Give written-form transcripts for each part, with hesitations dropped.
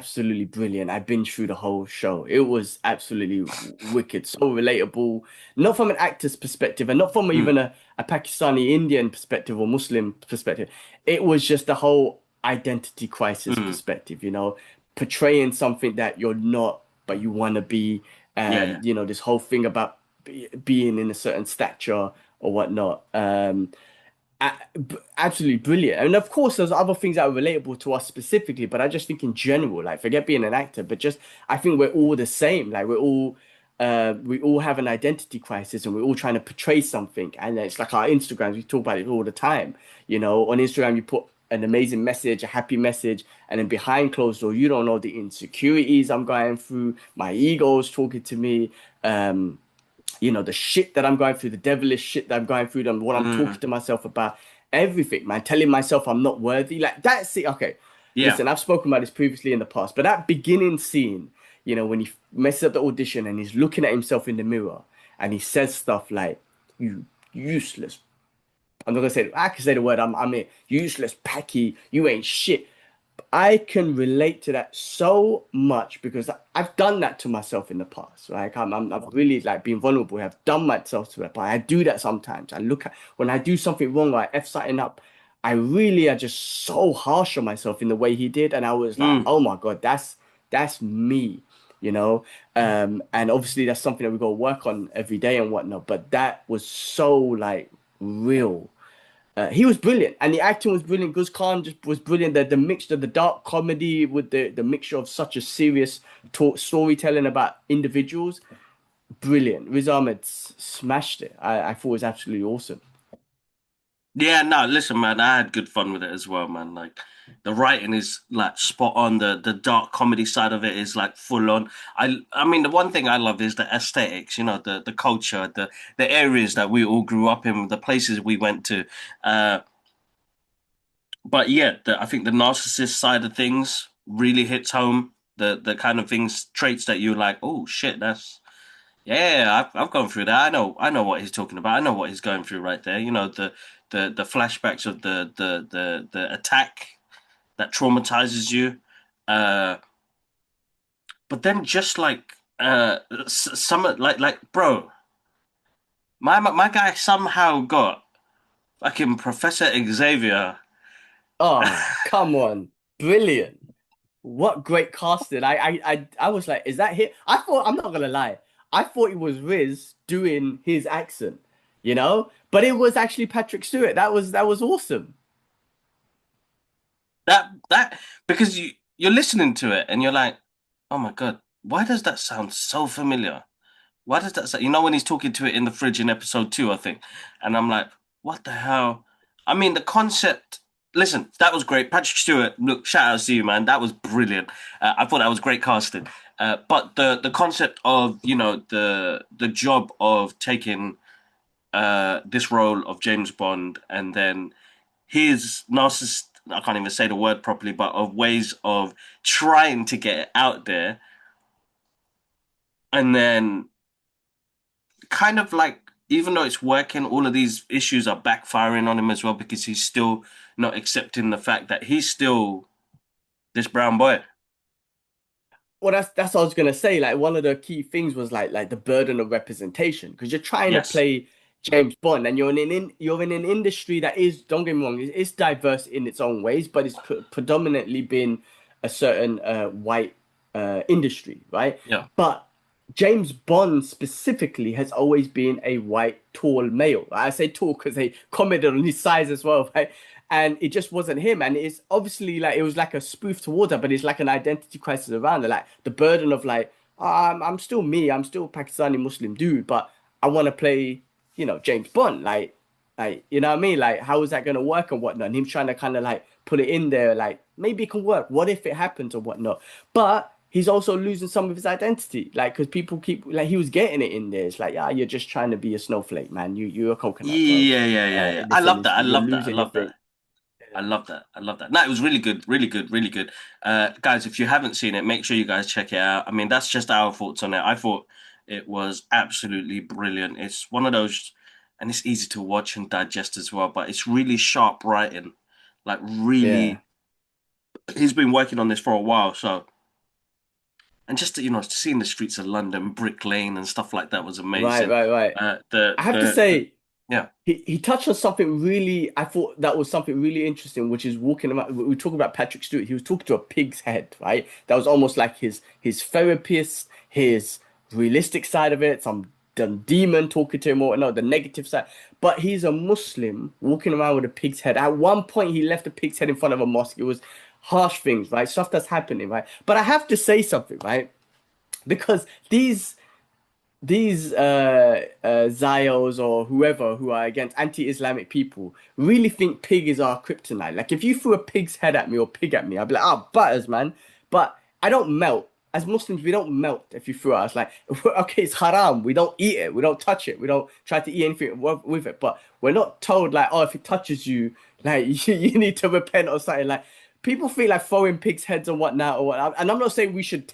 absolutely brilliant. I've been through the whole show. It was absolutely wicked, so relatable, not from an actor's perspective and not from Mm, even a Pakistani Indian perspective or Muslim perspective. It was just the whole identity crisis mm. perspective, portraying something that you're not, but you want to be, Yeah, yeah. and this whole thing about being in a certain stature or whatnot. Absolutely brilliant. And of course, there's other things that are relatable to us specifically, but I just think in general, like forget being an actor, but just I think we're all the same. Like we all have an identity crisis and we're all trying to portray something. And it's like our Instagrams, we talk about it all the time. On Instagram, you put an amazing message, a happy message, and then behind closed door, you don't know the insecurities I'm going through, my ego's talking to me. The shit that I'm going through, the devilish shit that I'm going through, and what I'm talking Mm. to myself about, everything, man, telling myself I'm not worthy. Like that's it. Okay, Yeah. listen, I've spoken about this previously in the past, but that beginning scene, when he messes up the audition and he's looking at himself in the mirror and he says stuff like, "You useless." I'm not gonna say. I can say the word. I'm it. Useless, packy. You ain't shit. I can relate to that so much because I've done that to myself in the past. Like I've really like been vulnerable. I've done myself to that, but I do that sometimes. I look at when I do something wrong or I f something up. I really are just so harsh on myself in the way he did, and I was like, Mm. oh my God, that's me, you know. And obviously that's something that we got to work on every day and whatnot. But that was so like real. He was brilliant, and the acting was brilliant. Gus Khan just was brilliant. The mixture, the dark comedy with the mixture of such a serious talk, storytelling about individuals, brilliant. Riz Ahmed smashed it. I thought it was absolutely awesome. Yeah, no, listen, man, I had good fun with it as well, man. Like the writing is like spot on. The dark comedy side of it is like full on. I mean, the one thing I love is the aesthetics, the culture, the areas that we all grew up in, the places we went to. Uh, but yeah, I think the narcissist side of things really hits home. The kind of things, traits that you're like, oh shit, that's yeah, I've gone through that. I know what he's talking about. I know what he's going through right there. The flashbacks of the attack that traumatizes you. Uh, but then just like some like bro, my guy somehow got fucking Professor Xavier. Oh, come on, brilliant! What great casting! I was like, is that him? I'm not gonna lie, I thought it was Riz doing his accent, but it was actually Patrick Stewart. That was awesome. That because you're listening to it and you're like, oh my god, why does that sound so familiar? Why does that sound? When he's talking to it in the fridge in episode 2, I think, and I'm like, what the hell? I mean, the concept. Listen, that was great, Patrick Stewart. Look, shout out to you, man. That was brilliant. I thought that was great casting. But the concept of the job of taking this role of James Bond and then his narcissist, I can't even say the word properly, but of ways of trying to get it out there and then kind of like, even though it's working, all of these issues are backfiring on him as well because he's still not accepting the fact that he's still this brown boy. Well, that's what I was gonna say. Like one of the key things was like the burden of representation because you're trying to Yes. play James Bond and you're in an industry that is, don't get me wrong, it's diverse in its own ways, but it's predominantly been a certain white industry, right? Yeah. But James Bond specifically has always been a white tall male. I say tall because they commented on his size as well, right? And it just wasn't him. And it's obviously like it was like a spoof towards that, but it's like an identity crisis around it. Like the burden of like, oh, I'm still me, I'm still Pakistani Muslim dude, but I want to play, James Bond. Like, you know what I mean? Like, how is that gonna work and whatnot? And him trying to kind of like put it in there, like maybe it can work. What if it happens or whatnot? But he's also losing some of his identity, like because people keep like he was getting it in there. It's like, yeah, you're just trying to be a snowflake, man. You're a coconut, bro. Yeah, yeah, yeah, yeah. I Listen, love that. I you're love that. I losing your love thing. that. I love that. I love that. No, it was really good, really good, really good. Guys, if you haven't seen it, make sure you guys check it out. I mean, that's just our thoughts on it. I thought it was absolutely brilliant. It's one of those, and it's easy to watch and digest as well, but it's really sharp writing. Like, Yeah. really, he's been working on this for a while. So, and just seeing the streets of London, Brick Lane, and stuff like that was Right, amazing. right, right. I have to The say, yeah, he touched on something really, I thought that was something really interesting, which is walking about. We were talking about Patrick Stewart. He was talking to a pig's head, right? That was almost like his therapist, his realistic side of it, some demon talking to him, or no, the negative side. But he's a Muslim walking around with a pig's head. At one point, he left a pig's head in front of a mosque. It was harsh things, right? Stuff that's happening, right? But I have to say something, right? Because these Zios or whoever who are against anti-Islamic people really think pig is our kryptonite. Like if you threw a pig's head at me or pig at me, I'd be like, oh, butters, man. But I don't melt. As Muslims, we don't melt if you throw at us. Like, okay, it's haram. We don't eat it. We don't touch it. We don't try to eat anything with it. But we're not told like, oh, if it touches you, like you need to repent or something. Like people feel like throwing pigs' heads and whatnot or what. And I'm not saying we should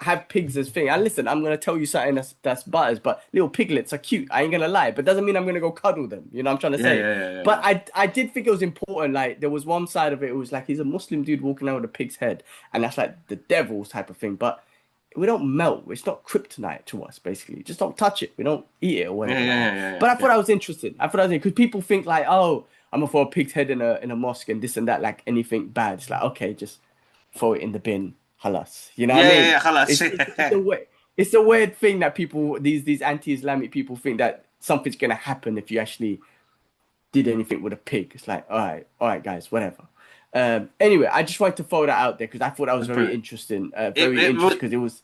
have pigs as thing. And listen, I'm gonna tell you something that's butters, but little piglets are cute. I ain't gonna lie, but doesn't mean I'm gonna go cuddle them. You know what I'm trying to yeah, say? yeah, yeah, yeah, But yeah. I did think it was important. Like there was one side of it, it was like he's a Muslim dude walking around with a pig's head, and that's like the devil's type of thing. But we don't melt. It's not kryptonite to us, basically. Just don't touch it. We don't eat it or Yeah, whatever yeah, like that. yeah, yeah, yeah, But I yeah. thought I was interested. I thought I was because people think like, oh, I'm gonna throw a pig's head in a mosque and this and that, like anything bad. It's like okay, just throw it in the bin, halas. You know what I Yeah, yeah, mean? yeah, خلاص. It's a way. It's a weird thing that people these anti-Islamic people think that something's gonna happen if you actually did anything with a pig. It's like, all right, guys, whatever. Anyway, I just wanted to throw that out there because I thought that was That's brilliant. very It was interesting because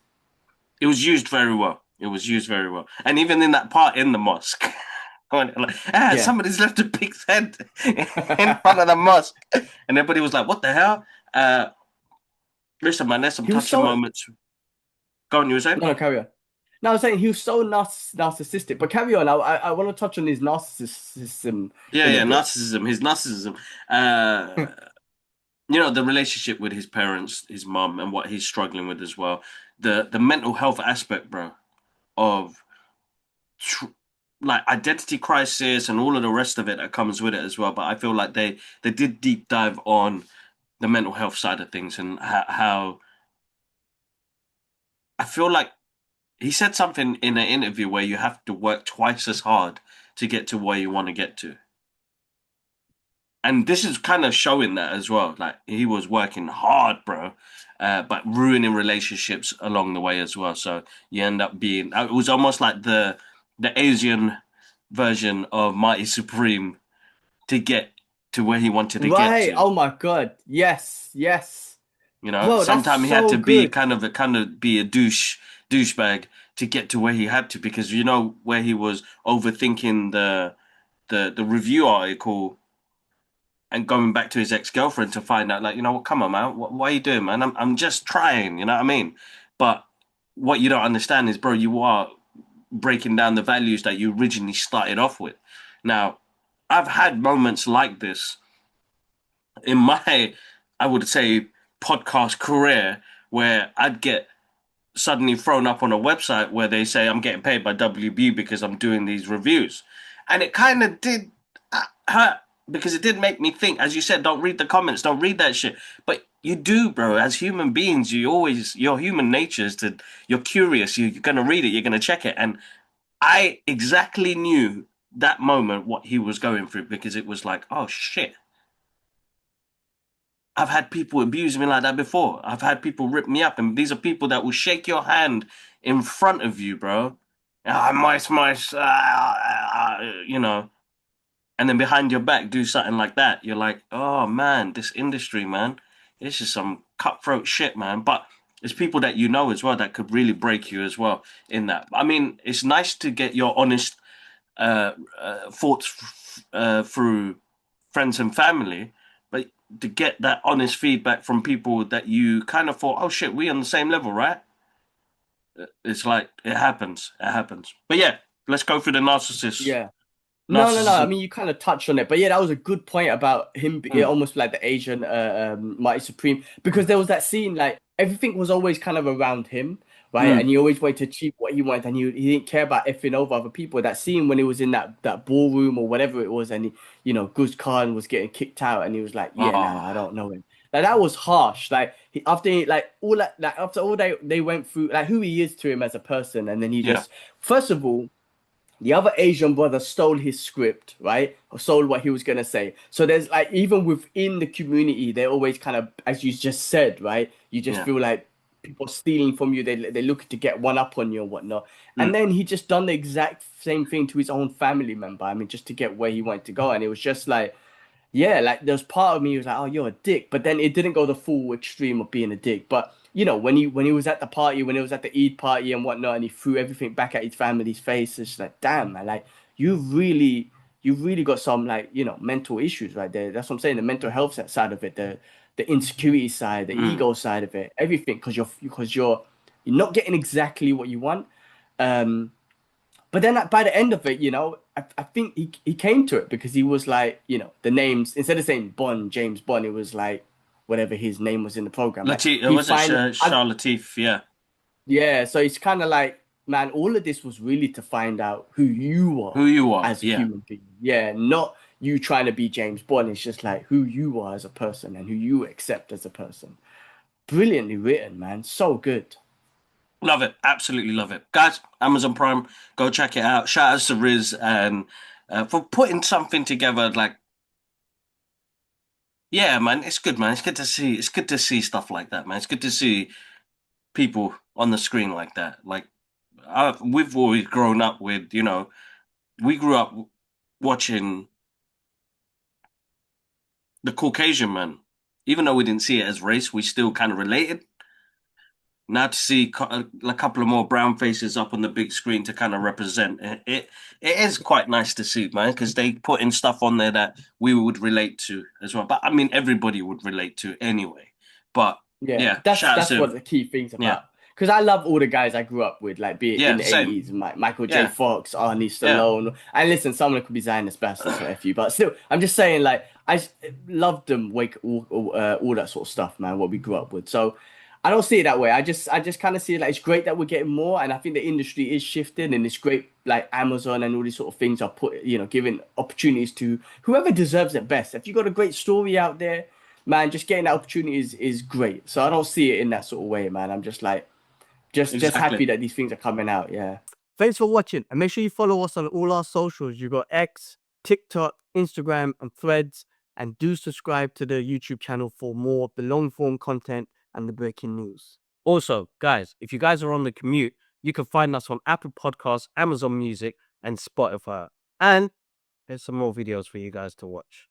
it was used very well. It was used very well, and even in that part in the mosque, when, like, yeah. somebody's left a pig's head in front of the mosque, and everybody was like, "What the hell?" Listen, man, there's some He was touching so moments. Go on, you were saying? no, carry on. No, I was saying he was so narcissistic. But carry on. I want to touch on his narcissism Yeah, in a yeah, bit. narcissism. His narcissism. The relationship with his parents, his mum, and what he's struggling with as well. The mental health aspect, bro, of tr- like identity crisis and all of the rest of it that comes with it as well. But I feel like they did deep dive on the mental health side of things and how I feel like he said something in an interview where you have to work twice as hard to get to where you want to get to. And this is kind of showing that as well. Like he was working hard, bro, but ruining relationships along the way as well. So you end up being. It was almost like the Asian version of Mighty Supreme to get to where he wanted to get Right. to. Oh my God. Yes. Yes. Bro, that's Sometimes he had so to be good. kind of be a douchebag to get to where he had to because where he was overthinking the review article and going back to his ex-girlfriend to find out, like, what, come on, man, what are you doing, man? I'm just trying, you know what I mean? But what you don't understand is, bro, you are breaking down the values that you originally started off with. Now, I've had moments like this in my, I would say, podcast career where I'd get suddenly thrown up on a website where they say I'm getting paid by WB because I'm doing these reviews. And it kind of did hurt because it did make me think, as you said, don't read the comments, don't read that shit. But you do, bro. As human beings, your human nature is you're curious, you're going to read it, you're going to check it. And I exactly knew that moment what he was going through because it was like, oh shit. I've had people abuse me like that before. I've had people rip me up, and these are people that will shake your hand in front of you, bro. Ah, mice, and then behind your back do something like that. You're like, oh man, this industry, man, this is some cutthroat shit, man. But it's people that you know as well that could really break you as well in that. I mean, it's nice to get your honest thoughts through friends and family, but to get that honest feedback from people that you kind of thought, oh shit, we on the same level, right? It's like it happens, it happens. But yeah, let's go through the Yeah. No, no, no. I narcissism. mean, you kind of touched on it, but yeah, that was a good point about him being Mm, almost like the Asian Mighty Supreme because there was that scene like everything was always kind of around him, right? mm. And he always wanted to achieve what he wanted, and he didn't care about effing over other people. That scene when he was in that ballroom or whatever it was, and Gus Khan was getting kicked out, and he was like, "Yeah, nah, I Oh, don't know him." Like that was harsh. Like after all they went through, like who he is to him as a person, and then he Yeah. just first of all, the other Asian brother stole his script, right? Or stole what he was gonna say. So there's like even within the community, they're always kind of, as you just said, right? You just Yeah. feel like people stealing from you. They're looking to get one up on you and whatnot. And Mm. then he just done the exact same thing to his own family member. I mean, just to get where he wanted to go. And it was just like, yeah, like there's part of me who was like, oh, you're a dick. But then it didn't go the full extreme of being a dick. But you know, when he was at the party, when he was at the Eid party and whatnot, and he threw everything back at his family's face, it's just like, damn, man, like you really got some like, mental issues right there. That's what I'm saying. The mental health side of it, the insecurity side, the Mm. ego side of it, everything, because you're not getting exactly what you want. Um, but then by the end of it, I think he came to it because he was like, the names, instead of saying Bond, James Bond, it was like whatever his name was in the program. Like Latif, he was it finally, Shah Latif? Yeah. yeah. So it's kind of like, man, all of this was really to find out who you Who are you are? as a Yeah. human being. Yeah, not you trying to be James Bond. It's just like who you are as a person and who you accept as a person. Brilliantly written, man. So good. Love it. Absolutely love it. Guys, Amazon Prime, go check it out. Shout out to Riz and for putting something together like, yeah, man, it's good, man. It's good to see stuff like that, man. It's good to see people on the screen like that. Like, we've always grown up with, we grew up watching the Caucasian man. Even though we didn't see it as race, we still kind of related. Now to see a couple of more brown faces up on the big screen to kind of represent it is quite nice to see, man, because they put in stuff on there that we would relate to as well. But I mean, everybody would relate to anyway. But Yeah, yeah, that's shout out that's to what him. the key thing's Yeah, about. Because I love all the guys I grew up with, like be it in yeah, the same. 80s, Michael J. Yeah, Fox, Arnie yeah. Stallone. And listen, some of them could be Zionist bastards, so F you. But still, I'm just saying, like, loved them, all that sort of stuff, man, what we grew up with. So I don't see it that way. I just kind of see it like it's great that we're getting more. And I think the industry is shifting and it's great, like Amazon and all these sort of things are giving opportunities to whoever deserves it best. If you got a great story out there, man, just getting that opportunity is great. So I don't see it in that sort of way, man. I'm just like, just happy Exactly. that these things are coming out. Yeah. Thanks for watching, and make sure you follow us on all our socials. You got X, TikTok, Instagram, and Threads, and do subscribe to the YouTube channel for more of the long form content and the breaking news. Also, guys, if you guys are on the commute, you can find us on Apple Podcasts, Amazon Music, and Spotify. And there's some more videos for you guys to watch.